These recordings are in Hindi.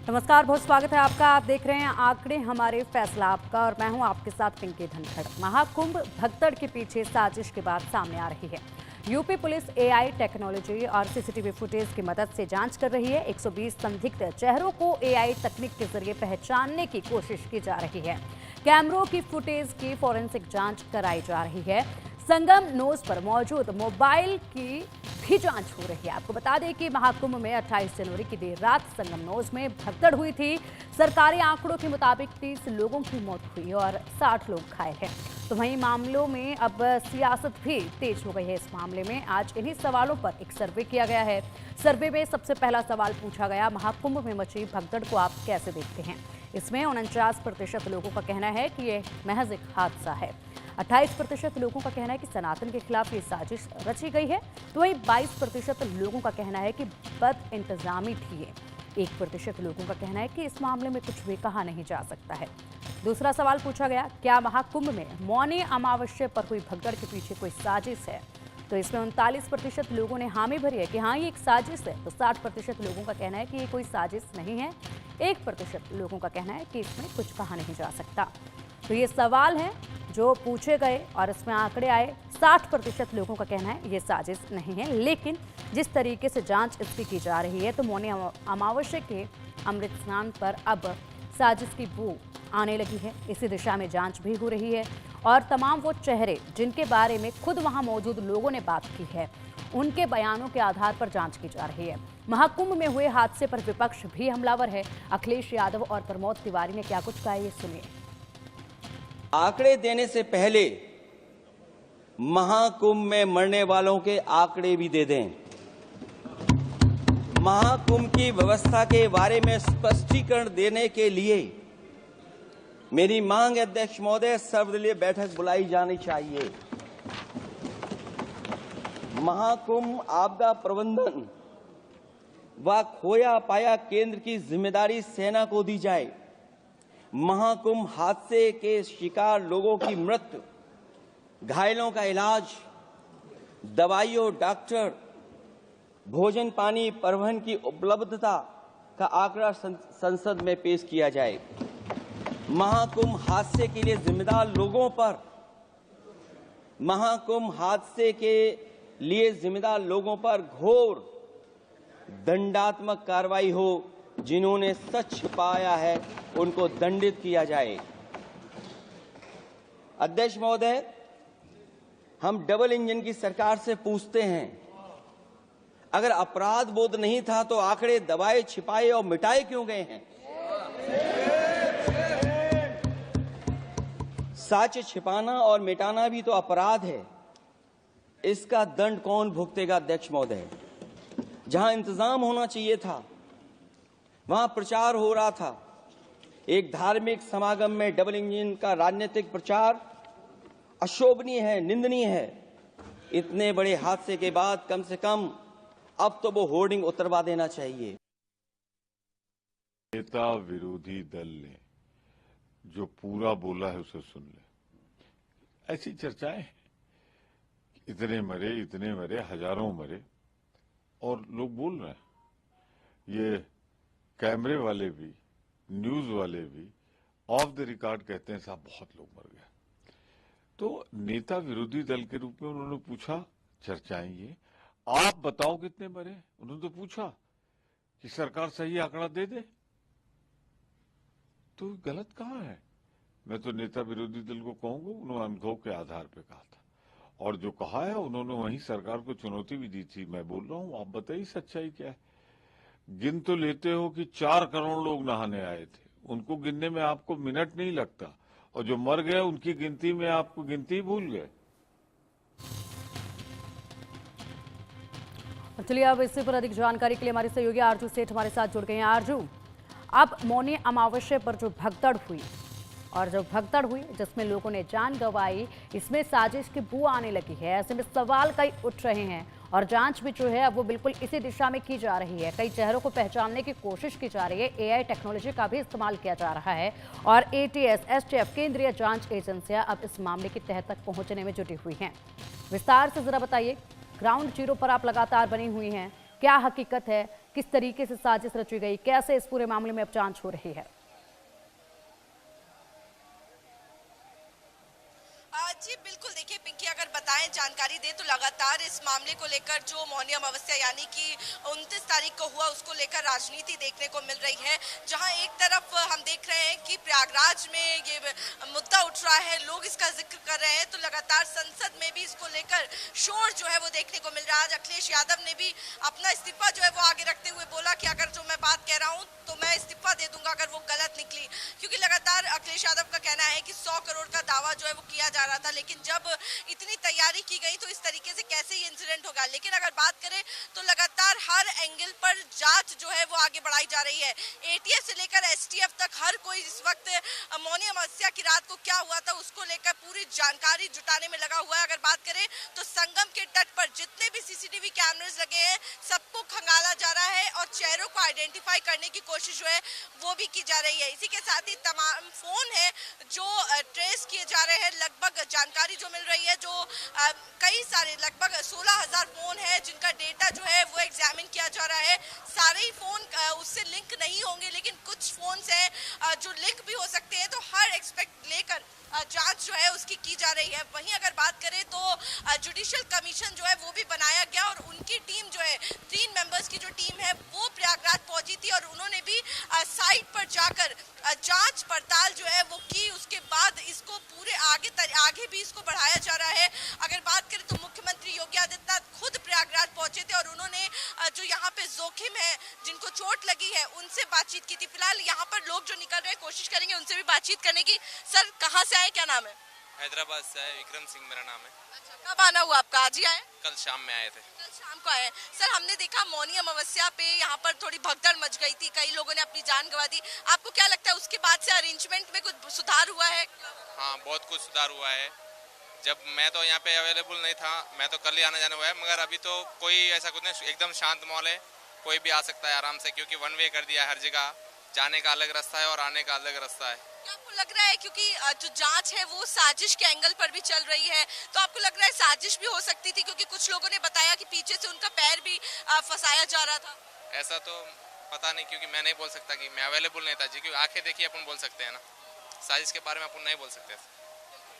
नमस्कार, बहुत स्वागत है आपका। आप देख रहे हैं आंकड़े हमारे फैसला आपका और मैं हूं आपके साथ पिंकी धनखड़। महाकुंभ भगदड़ के पीछे साजिश की बात सामने आ रही है। यूपी पुलिस एआई टेक्नोलॉजी और सीसीटीवी फुटेज की मदद से जांच कर रही है। 120 संदिग्ध चेहरों को एआई तकनीक के जरिए पहचानने की कोशिश की जा रही है। कैमरों की फुटेज की फॉरेंसिक जांच कराई जा रही है। संगम नोज पर मौजूद मोबाइल की भी जांच हो रही है। आपको बता दें कि महाकुंभ में 28 जनवरी की देर रात संगम नोज में भगदड़ हुई थी। सरकारी आंकड़ों के मुताबिक 30 लोगों की मौत हुई और 60 लोग घायल हैं। तो वहीं मामलों में अब सियासत भी तेज हो गई है। इस मामले में आज इन्हीं सवालों पर एक सर्वे किया गया है। सर्वे में सबसे पहला सवाल पूछा गया, महाकुंभ में मची भगदड़ को आप कैसे देखते हैं। इसमें 49% लोगों का कहना है कि यह महज एक हादसा है। 28% लोगों का कहना है कि सनातन के खिलाफ ये साजिश रची गई है। तो वहीं 22% लोगों का कहना है कि बद इंतजामी थी ये। 1% लोगों का कहना है कि इस मामले में कुछ भी कहा नहीं जा सकता है। दूसरा सवाल पूछा गया, क्या महाकुंभ में मौनी अमावस्या पर हुई भगदड़ के पीछे कोई साजिश है। तो इसमें 39% लोगों ने हामी भरी है कि हाँ ये एक साजिश है। तो 60% लोगों का कहना है कि ये कोई साजिश नहीं है। 1% लोगों का कहना है कि इसमें कुछ कहा नहीं जा सकता। तो ये सवाल हैं जो पूछे गए और इसमें आंकड़े आए। 60% लोगों का कहना है ये साजिश नहीं है, लेकिन जिस तरीके से जांच इसकी की जा रही है तो मौनी अमावस्या के अमृत स्नान पर अब साजिश की बू आने लगी है। इसी दिशा में जांच भी हो रही है और तमाम वो चेहरे जिनके बारे में खुद वहां मौजूद लोगों ने बात की है, उनके बयानों के आधार पर जांच की जा रही है। महाकुंभ में हुए हादसे पर विपक्ष भी हमलावर है। अखिलेश यादव और प्रमोद तिवारी ने क्या कुछ कहा, ये सुनिए। आंकड़े देने से पहले महाकुंभ में मरने वालों के आंकड़े भी दे दें। महाकुंभ की व्यवस्था के बारे में स्पष्टीकरण देने के लिए मेरी मांग है, अध्यक्ष महोदय, सर्वदलीय बैठक बुलाई जानी चाहिए। महाकुंभ आपदा प्रबंधन व खोया पाया केंद्र की जिम्मेदारी सेना को दी जाए। महाकुंभ हादसे के शिकार लोगों की मृत्यु, घायलों का इलाज, दवाइयों, डॉक्टर, भोजन पानी, परिवहन की उपलब्धता का आंकड़ा संसद में पेश किया जाए। महाकुंभ हादसे के लिए जिम्मेदार लोगों पर घोर दंडात्मक कार्रवाई हो। जिन्होंने सच छिपाया है उनको दंडित किया जाए। अध्यक्ष महोदय, हम डबल इंजन की सरकार से पूछते हैं, अगर अपराध बोध नहीं था तो आंकड़े दबाए, छिपाए और मिटाए क्यों गए हैं। सच छिपाना और मिटाना भी तो अपराध है। इसका दंड कौन भुगतेगा। अध्यक्ष महोदय, जहां इंतजाम होना चाहिए था वहां प्रचार हो रहा था। एक धार्मिक समागम में डबल इंजन का राजनीतिक प्रचार अशोभनीय है, निंदनीय है। इतने बड़े हादसे के बाद कम से कम अब तो वो होर्डिंग उतरवा देना चाहिए। नेता विरोधी दल ने जो पूरा बोला है उसे सुन ले। ऐसी चर्चाएं हैं, इतने मरे, हजारों मरे और लोग बोल रहे हैं। ये कैमरे वाले भी, न्यूज वाले भी ऑफ द रिकॉर्ड कहते हैं साहब बहुत लोग मर गए। तो नेता विरोधी दल के रूप में उन्होंने पूछा, चर्चाएं ये, आप बताओ कितने मरे। उन्होंने तो पूछा कि सरकार सही आंकड़ा दे दे। तो गलत कहाँ है। मैं तो नेता विरोधी दल को कहूंगा, उन्होंने अनुभव के आधार पर कहा था और जो कहा है उन्होंने वहीं सरकार को चुनौती भी दी थी। मैं बोल रहा हूं, आप बताइए सच्चाई क्या है। गिन तो लेते हो कि 4 करोड़ लोग नहाने आए थे, उनको गिनने में आपको मिनट नहीं लगता, और जो मर गए उनकी गिनती में आपको गिनती भूल गए। चलिए अब इसी पर अधिक जानकारी के लिए हमारे सहयोगी आरजू सेठ हमारे साथ जुड़ गए हैं। आरजू, अब मौनी अमावस्या पर जो भगदड़ हुई जिसमें लोगों ने जान गंवाई, इसमें साजिश की बू आने लगी है। ऐसे में सवाल कई उठ रहे हैं और जांच भी जो है अब वो बिल्कुल इसी दिशा में की जा रही है। कई चेहरों को पहचानने की कोशिश की जा रही है। एआई टेक्नोलॉजी का भी इस्तेमाल किया जा रहा है और एटीएस, एसटीएफ, केंद्रीय जांच एजेंसियां अब इस मामले की तह तक पहुंचने में जुटी हुई हैं। विस्तार से जरा बताइए, ग्राउंड जीरो पर आप लगातार बनी हुई हैं, क्या हकीकत है, किस तरीके से साजिश रची गई, कैसे इस पूरे मामले में अब जांच हो रही है। जी बिल्कुल, देखिए पिंकी, अगर बताएं, जानकारी दें तो लगातार इस मामले को लेकर जो मौनी अमावस्या यानी कि 29 तारीख को हुआ, उसको लेकर राजनीति देखने को मिल रही है। जहां एक तरफ हम देख रहे हैं कि प्रयागराज में ये मुद्दा उठ रहा है, लोग इसका जिक्र कर रहे हैं, तो लगातार संसद में भी इसको लेकर शोर जो है वो देखने को मिल रहा है। आज अखिलेश यादव ने भी अपना इस्तीफा जो है वो आगे रखते हुए बोला कि अगर जो मैं बात कह रहा हूँ तो मैं इस्तीफा दे दूंगा अगर वो गलत निकली, क्योंकि लगातार अखिलेश यादव का कहना है कि 100 करोड़ का दावा जो है वो किया जा रहा था, लेकिन जब इतनी तैयारी की गई तो इस तरीके से कैसे ये इंसिडेंट होगा। लेकिन अगर बात करें तो लगातार हर एंगल पर जांच जो है वो आगे बढ़ाई जा रही है। एटीएस से लेकर एसटीएफ तक हर कोई इस वक्त मौनी अमावस्या की रात को क्या हुआ था उसको लेकर पूरी जानकारी जुटाने में लगा हुआ है। अगर बात करें तो संगम के तट पर जितने भी सीसीटीवी कैमरेज लगे हैं सबको खंगाला जा रहा है और चेहरों को आइडेंटिफाई करने की कोशिश जो है वो भी की जा रही है। इसी के साथ ही तमाम फोन है जो ट्रेस किए जा रहे हैं। लगभग जानकारी जो मिल रही है, जो कई सारे लगभग 16,000 फोन है जिनका डेटा जो है वो एग्जामिन किया जा रहा है। सारे ही फोन उससे लिंक नहीं होंगे, लेकिन कुछ फोन है जो लिंक भी हो सकते हैं, तो हर एक्सपेक्ट लेकर जांच जो है उसकी की जा रही है। वहीं अगर बात करें तो जुडिशियल कमीशन जो है वो भी बनाया गया और उनकी टीम जो है 3 मेंबर्स की जो टीम है वो प्रयागराज पहुंची थी और उन्होंने भी साइट पर जाकर जांच पड़ताल जो है वो की। उसके बाद इसको पूरे आगे भी इसको बढ़ाया जा रहा है। अगर बात करें तो मुख्यमंत्री योगी आदित्यनाथ खुद प्रयागराज पहुंचे थे और उन्होंने जो यहाँ पे जोखिम है, जिनको चोट लगी है, उनसे बातचीत की थी। फिलहाल यहाँ पर लोग जो निकल रहे हैं, कोशिश करेंगे उनसे भी बातचीत करने की। सर, कहाँ से आए, क्या नाम है? हैदराबाद से आए, विक्रम सिंह मेरा नाम है। अच्छा, कब आना हुआ आपका? आज ही आए? कल शाम में आए थे। कल शाम को आए। सर, हमने देखा मौनी अमावस्या पे यहाँ पर थोड़ी भगदड़ मच गई थी, कई लोगों ने अपनी जान गंवा दी। आपको क्या लगता है उसके बाद से अरेंजमेंट में कुछ सुधार हुआ है? हाँ, बहुत कुछ सुधार हुआ है। जब मैं तो यहाँ पे अवेलेबल नहीं था, मैं तो कल ही आना जाने हुआ है, मगर अभी तो कोई ऐसा कुछ नहीं, एकदम शांत माहौल है, कोई भी आ सकता है आराम से, क्योंकि 1 वे कर दिया है हर जगह, जाने का अलग रास्ता है और आने का अलग रास्ता है। क्या आपको लग रहा है, क्योंकि जो जांच है वो साजिश के एंगल पर भी चल रही है, तो आपको लग रहा है साजिश भी हो सकती थी? क्योंकि कुछ लोगों ने बताया कि पीछे से उनका पैर भी फंसाया जा रहा था। ऐसा तो पता नहीं, क्योंकि मैं नहीं बोल सकता कि मैं अवेलेबल नहीं था जी, क्योंकि आंखें देखी अपन बोल सकते हैं ना, साजिश के बारे में अपन नहीं बोल सकते।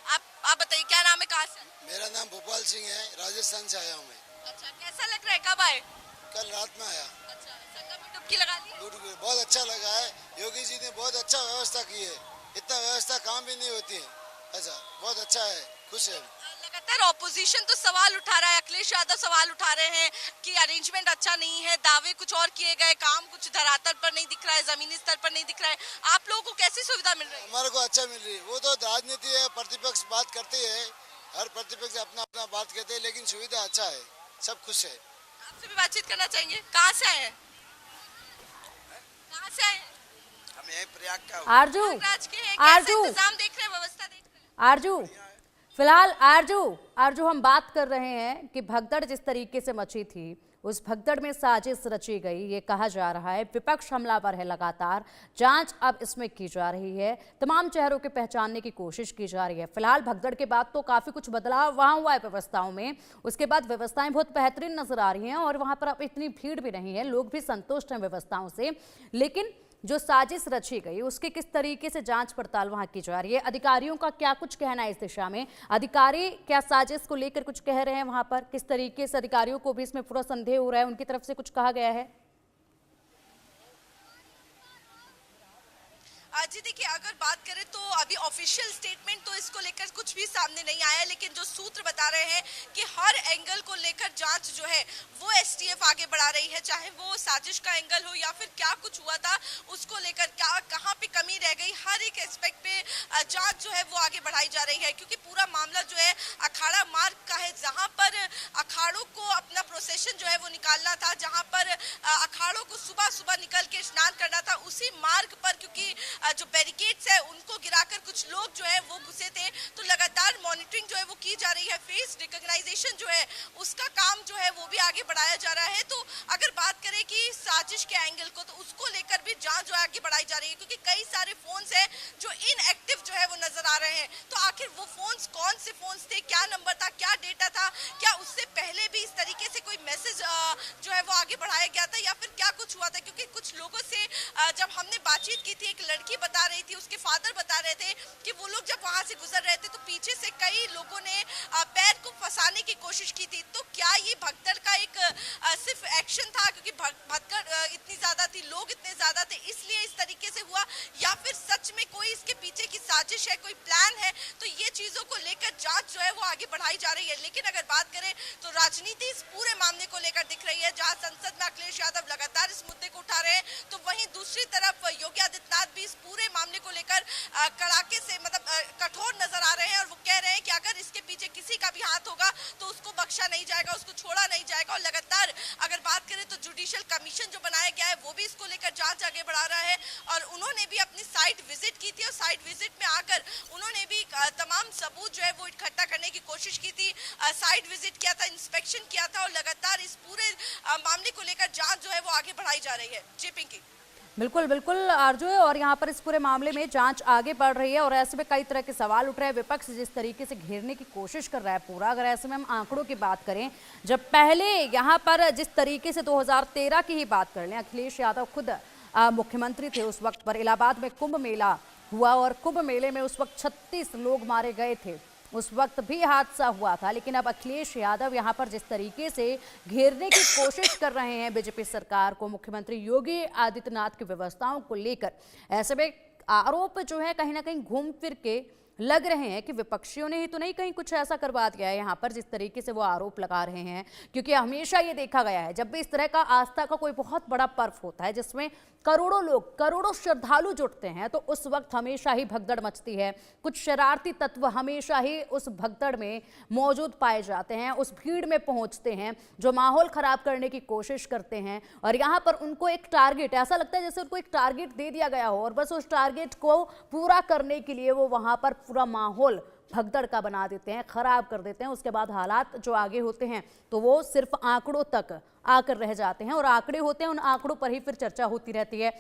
आप बताइए, क्या नाम है, कहाँ से? मेरा नाम भोपाल सिंह है, राजस्थान से आया हूँ मैं। अच्छा, कैसा लग रहा है, कब आए? कल रात में आया। अच्छा, संगम में डुबकी लगा ली? बहुत अच्छा लगा है, योगी जी ने बहुत अच्छा व्यवस्था की है, इतना व्यवस्था काम भी नहीं होती है। अच्छा, बहुत अच्छा है, खुश है। लगातार ऑपोजिशन तो सवाल उठा रहा है, अखिलेश यादव सवाल उठा रहे हैं कि अरेंजमेंट अच्छा नहीं है, दावे कुछ और किए गए, काम कुछ धरातल पर नहीं दिख रहा है, जमीनी स्तर पर नहीं दिख रहा है। आप लोगों को कैसी सुविधा मिल रही है? हमारे को अच्छा मिल रही है। वो तो राजनीति है, प्रतिपक्ष बात करते है, हर प्रतिपक्ष अपना अपना बात कहते हैं, लेकिन सुविधा अच्छा है, सब खुश है। आपसे भी बातचीत करना चाहेंगे, कहाँ से आए हैं? कहाँ से आए हैं? हम यही प्रयाग का आरजू, प्रयागराज के हैं, आरजू, कैसे इंतजाम देख रहे हैं, व्यवस्था देख रहे हैं? आरजू, फिलहाल आरजू हम बात कर रहे हैं कि भगदड़ जिस तरीके से मची थी, उस भगदड़ में साजिश रची गई, ये कहा जा रहा है। विपक्ष हमलावर है, लगातार जांच अब इसमें की जा रही है, तमाम चेहरों के पहचानने की कोशिश की जा रही है। फिलहाल भगदड़ के बाद तो काफी कुछ बदलाव वहां हुआ है व्यवस्थाओं में, उसके बाद व्यवस्थाएं बहुत बेहतरीन नजर आ रही हैं और वहां पर अब इतनी भीड़ भी नहीं है, लोग भी संतुष्ट हैं व्यवस्थाओं से। लेकिन जो साजिश रची गई उसके किस तरीके से जांच पड़ताल वहां की जा रही है, अधिकारियों का क्या कुछ कहना है इस दिशा में, अधिकारी क्या साजिश को लेकर कुछ कह रहे हैं, वहां पर किस तरीके से अधिकारियों को भी इसमें पूरा संदेह हो रहा है, उनकी तरफ से कुछ कहा गया है? जी देखिए, अगर बात करें तो अभी ऑफिशियल स्टेटमेंट तो इसको लेकर कुछ भी सामने नहीं आया, लेकिन जो सूत्र बता रहे हैं कि हर एंगल को लेकर जांच जो है वो एसटीएफ आगे बढ़ा रही है, चाहे वो साजिश का एंगल हो या फिर क्या कुछ हुआ था उसको लेकर, क्या कहाँ पे कमी रह गई, हर एक एस्पेक्ट पे जांच जो है वो आगे बढ़ाई जा रही है। क्योंकि पूरा मामला जो है अखाड़ा मार्ग का है, जहाँ पर अखाड़ों को अपना प्रोसेशन जो है वो निकालना था, जहाँ पर अखाड़ों को सुबह सुबह निकल के स्नान करना था, उसी मार्ग पर क्योंकि जो बैरिकेड्स है उनको गिराकर कुछ लोग जो है वो घुसे थे, तो लगातार मॉनिटरिंग जो है वो की जा रही है। फेस रिकॉग्नाइजेशन जो है उसका काम जो है वो भी आगे बढ़ाया जा रहा है। तो अगर बात करें कि साजिश के एंगल को, तो उसको लेकर भी जांच जो है आगे बढ़ाई जा रही है, क्योंकि कई सारे फोन्स हैं जो इनएक्टिव जो है वो नजर आ रहे हैं। तो आखिर वो फोन्स कौन से फोन्स थे, क्या नंबर था, क्या डेटा था, क्या उससे पहले भी इस तरीके से कोई मैसेज जो है वो आगे बढ़ाया गया था, या फिर क्या कुछ हुआ था? क्योंकि कुछ लोगों से जब हमने बातचीत की थी, एक लड़की बता रही थी, उसके फादर बता रहे थे कि वो लोग जब वहां से गुजर रहे थे तो पीछे से कई लोगों ने पैर को फंसाने की कोशिश की थी। तो क्या ये भगदड़ का एक सिर्फ एक्शन था क्योंकि भगदड़ इतनी ज्यादा थी, लोग इतने ज्यादा थे, इसलिए इस तरीके से हुआ, या फिर सच में कोई इसके पीछे की साजिश है, कोई प्लान है? तो ये चीजों को लेकर जांच जो है वो आगे बढ़ाई जा रही है। लेकिन अगर बात करें तो राजनीति इस पूरे मामले को लेकर दिख रही है। जहां संसद में अखिलेश यादव लगातार इस मुद्दे को उठा रहे हैं, तो वहीं दूसरी तरफ योगी आदित्यनाथ भी इस पूरे मामले को लेकर कड़ाके से कठोर नजर आ रहे हैं और वो कह रहे हैं कि अगर इसके पीछे किसी का भी हाथ होगा तो उसको बख्शा नहीं जाएगा, उसको छोड़ा नहीं जाएगा। और लगातार अगर बात करें तो जुडिशियल कमीशन जो बनाया गया है वो भी इसको लेकर जांच आगे बढ़ा रहा है। और उन्होंने भी अपनी साइट विजिट की थी और साइट विजिट में आकर उन्होंने भी तमाम सबूत जो है वो इकट्ठा करने की कोशिश की थी। साइट विजिट किया था, इंस्पेक्शन किया था और लगातार इस पूरे मामले को लेकर जांच जो है वो आगे बढ़ाई जा रही है। जी पिंकी। बिल्कुल बिल्कुल आरजू है, और यहाँ पर इस पूरे मामले में जांच आगे बढ़ रही है और ऐसे में कई तरह के सवाल उठ रहे हैं। विपक्ष जिस तरीके से घेरने की कोशिश कर रहा है पूरा, अगर ऐसे में हम आंकड़ों की बात करें, जब पहले यहाँ पर जिस तरीके से 2013 की ही बात कर लें, अखिलेश यादव खुद मुख्यमंत्री थे उस वक्त पर, इलाहाबाद में कुंभ मेला हुआ और कुंभ मेले में उस वक्त 36 लोग मारे गए थे, उस वक्त भी हादसा हुआ था। लेकिन अब अखिलेश यादव यहाँ पर जिस तरीके से घेरने की कोशिश कर रहे हैं बीजेपी सरकार को, मुख्यमंत्री योगी आदित्यनाथ की व्यवस्थाओं को लेकर, ऐसे में आरोप जो है कहीं ना कहीं घूम फिर के लग रहे हैं कि विपक्षियों ने ही तो नहीं कहीं कुछ ऐसा करवा दिया है यहाँ पर, जिस तरीके से वो आरोप लगा रहे हैं। क्योंकि हमेशा ये देखा गया है जब भी इस तरह का आस्था का कोई बहुत बड़ा पर्व होता है जिसमें करोड़ों लोग, करोड़ों श्रद्धालु जुटते हैं, तो उस वक्त हमेशा ही भगदड़ मचती है। कुछ शरारती तत्व हमेशा ही उस भगदड़ में मौजूद पाए जाते हैं, उस भीड़ में पहुंचते हैं, जो माहौल खराब करने की कोशिश करते हैं। और यहाँ पर उनको एक टारगेट, ऐसा लगता है जैसे उनको एक टारगेट दे दिया गया हो और बस उस टारगेट को पूरा करने के लिए वो वहां पर पूरा माहौल भगदड़ का बना देते हैं, खराब कर देते हैं। उसके बाद हालात जो आगे होते हैं तो वो सिर्फ आंकड़ों तक आकर रह जाते हैं और आंकड़े होते हैं, उन आंकड़ों पर ही फिर चर्चा होती रहती है।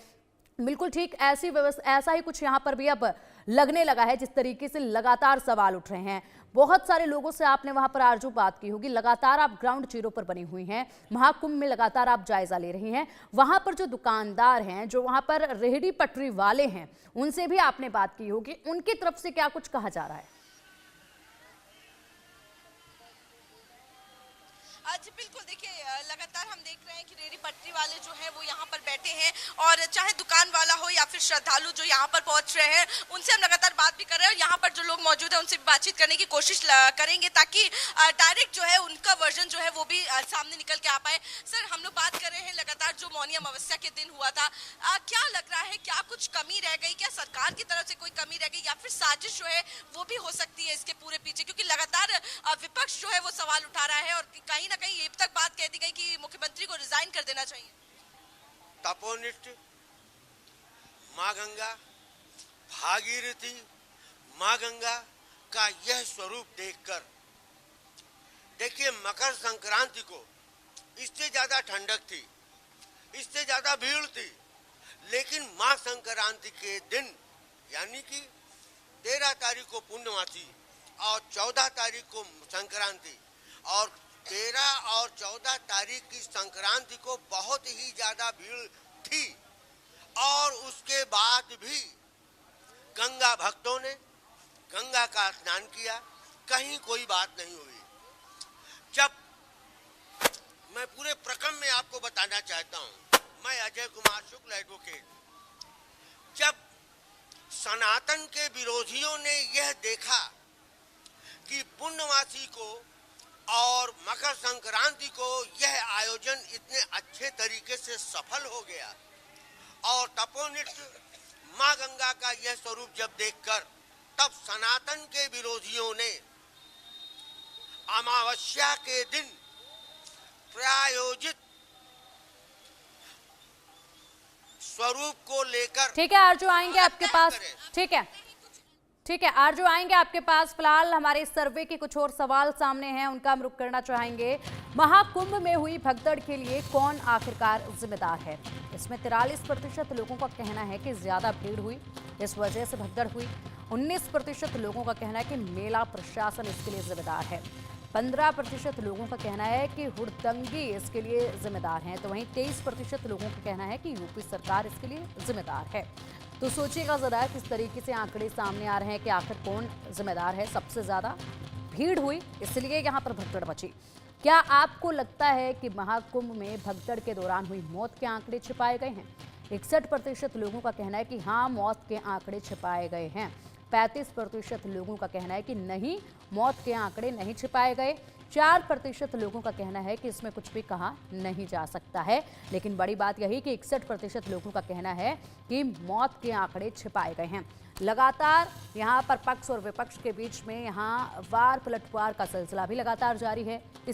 बिल्कुल ठीक ऐसी व्यवस्था, ऐसा ही कुछ यहाँ पर भी अब लगने लगा है, जिस तरीके से लगातार सवाल उठ रहे हैं। बहुत सारे लोगों से आपने वहां पर आरजू बात की होगी, लगातार आप ग्राउंड जीरो पर बनी हुई हैं, महाकुंभ में लगातार आप जायजा ले रही हैं। वहां पर जो दुकानदार हैं, जो वहां पर रेहड़ी पटरी वाले हैं, उनसे भी आपने बात की होगी, उनकी तरफ से क्या कुछ कहा जा रहा है? जी बिल्कुल, देखिए लगातार हम देख रहे हैं कि रेहड़ी पटरी वाले जो है वो यहाँ पर बैठे हैं और चाहे दुकान वाला हो या फिर श्रद्धालु जो यहाँ पर पहुंच रहे हैं, उनसे हम लगातार बात भी कर रहे हैं और यहाँ पर जो लोग मौजूद हैं उनसे भी बातचीत करने की कोशिश करेंगे ताकि डायरेक्ट जो है उनका वर्जन जो है वो भी सामने निकल के आ पाए। सर, हम लोग बात कर रहे हैं लगातार जो मौनी अमावस्या के दिन हुआ था, क्या लग रहा है, क्या कुछ कमी रह गई, क्या सरकार की तरफ से कोई कमी रह गई या फिर साजिश जो है वो भी हो सकती है इसके पूरे पीछे? क्योंकि लगातार विपक्ष जो है वो सवाल उठा रहा है और कहीं ना कहीं ये तक बात कह दी गई कि मुख्यमंत्री को रिजाइन कर देना चाहिए। तपोनिष्ठ माँ गंगा, भागीरथी माँ गंगा का यह स्वरूप देखकर, देखिए मकर संक्रांति को इससे ज्यादा ठंडक थी, इससे ज्यादा भीड़ थी, लेकिन माँ संक्रांति के दिन यानी कि 13 तारीख को पूर्णमासी और 14 तारीख को संक्रांति, और 13 और 14 तारीख की संक्रांति को बहुत ही ज्यादा भीड़ थी और उसके बाद भी गंगा भक्तों ने गंगा का स्नान किया, कहीं कोई बात नहीं हुई। जब मैं पूरे प्रक्रम में आपको बताना चाहता हूं, मैं अजय कुमार शुक्ल एडवोकेट, जब सनातन के विरोधियों ने यह देखा कि पूर्णमासी को और मकर संक्रांति को यह आयोजन इतने अच्छे तरीके से सफल हो गया और तपोनिष्ठ माँ गंगा का यह स्वरूप जब देखकर, तब सनातन के विरोधियों ने अमावस्या के दिन प्रायोजित स्वरूप को लेकर, ठीक है आरजू, आएंगे आपके पास। ठीक है, ठीक है आरजू, आएंगे आपके पास। फिलहाल हमारे सर्वे के कुछ और सवाल सामने हैं, उनका हम रुख करना चाहेंगे। महाकुंभ में हुई भगदड़ के लिए कौन आखिरकार जिम्मेदार है? इसमें 43% लोगों का कहना है कि ज्यादा भीड़ हुई, इस वजह से भगदड़ हुई। 19% लोगों का कहना है कि मेला प्रशासन इसके लिए जिम्मेदार है। 15% लोगों का कहना है कि हुड़दंगी इसके लिए जिम्मेदार हैं, तो वहीं 23% लोगों का कहना है कि यूपी सरकार इसके लिए जिम्मेदार है। तो सोचिएगा जरा किस तरीके से आंकड़े सामने आ रहे हैं कि आखिर कौन जिम्मेदार है। सबसे ज्यादा भीड़ हुई इसलिए यहाँ पर भगदड़ मची। क्या आपको लगता है कि महाकुंभ में भगदड़ के दौरान हुई मौत के आंकड़े छिपाए गए हैं? 61% लोगों का कहना है कि हाँ, मौत के आंकड़े छिपाए गए हैं। 35% लोगों का कहना है कि नहीं, मौत के आंकड़े नहीं छिपाए गए। 4% लोगों का कहना है कि इसमें कुछ भी कहा नहीं जा सकता है। लेकिन बड़ी बात यही कि 61% लोगों का कहना है कि मौत के आंकड़े छिपाए गए हैं। लगातार यहाँ पर पक्ष और विपक्ष के बीच में यहाँ वार पलटवार का सिलसिला भी लगातार जारी है।